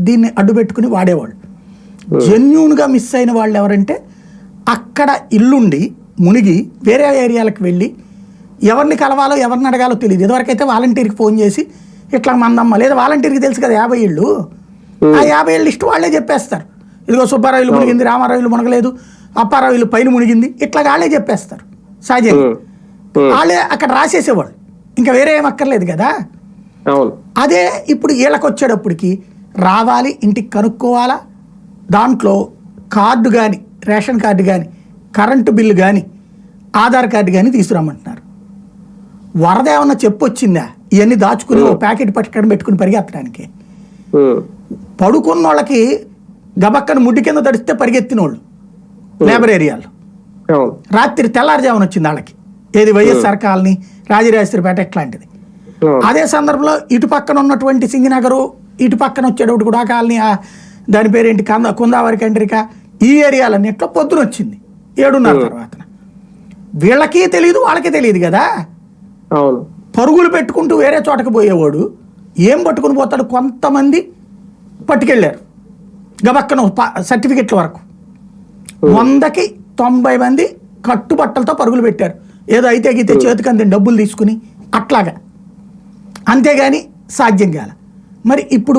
దీన్ని అడ్డుపెట్టుకుని వాడేవాళ్ళు. జెన్యూన్గా మిస్ అయిన వాళ్ళు ఎవరంటే అక్కడ ఇల్లుండి మునిగి వేరే ఏరియాలకు వెళ్ళి ఎవరిని కలవాలో ఎవరిని అడగాలో తెలియదు. ఇదివరకైతే వాలంటీర్కి ఫోన్ చేసి ఇట్లా మందమ్మ లేదా వాలంటీర్కి తెలుసు కదా 50 ఇళ్ళు, ఆ 50 ఇళ్ళు లిస్ట్ వాళ్ళే చెప్పేస్తారు. ఇదిగో సుబ్బారావు ఇల్లు మునిగింది, రామారావు ఇల్లు మునగలేదు, అప్పారావు ఇల్లు పైన మునిగింది, ఇట్లా వాళ్ళే చెప్పేస్తారు. సహజంగా వాళ్ళే అక్కడ రాసేసేవాళ్ళు, ఇంకా వేరే ఏం అక్కర్లేదు కదా. అదే ఇప్పుడు వీళ్ళకి వచ్చేటప్పటికి రావాలి, ఇంటికి కనుక్కోవాలా, దాంట్లో కార్డు కానీ రేషన్ కార్డు కానీ కరెంటు బిల్లు కానీ ఆధార్ కార్డు కానీ తీసుకురమ్మంటున్నారు. వరద ఏమన్నా చెప్పొచ్చిందా ఇవన్నీ దాచుకుని ఓ ప్యాకెట్ పట్టుకొని పెట్టుకుని పరిగెత్తడానికి? పడుకున్న వాళ్ళకి గబక్కన ముడ్డి కింద తడిస్తే పరిగెత్తిన వాళ్ళు లేబర్ ఏరియాలో రాత్రి తెల్లారుజామున వచ్చింది వాళ్ళకి. ఏది వైఎస్ఆర్ కాలనీ, రాజరాజేశ్వరిపేట ఇట్లాంటిది. అదే సందర్భంలో ఇటు పక్కన ఉన్నటువంటి సింగనగరు, ఇటు పక్కన వచ్చేటప్పుడు కూడా కాలనీ, దాని పేరేంటి కుందావరి కండ్రిక, ఈ ఏరియాలన్నిట్లో పొద్దున వచ్చింది 7:30 తర్వాత. వీళ్ళకి తెలియదు, వాళ్ళకి తెలియదు కదా. పరుగులు పెట్టుకుంటూ వేరే చోటకు పోయేవాడు ఏం పట్టుకుని పోతాడు? కొంతమంది పట్టుకెళ్ళారు గబక్కన సర్టిఫికెట్ల వరకు. 100కి 90 మంది కట్టుబట్టలతో పరుగులు పెట్టారు. ఏదో అయితే గీతే చేతికి అందిన డబ్బులు తీసుకుని అట్లాగా, అంతేగాని సాధ్యం కాల. మరి ఇప్పుడు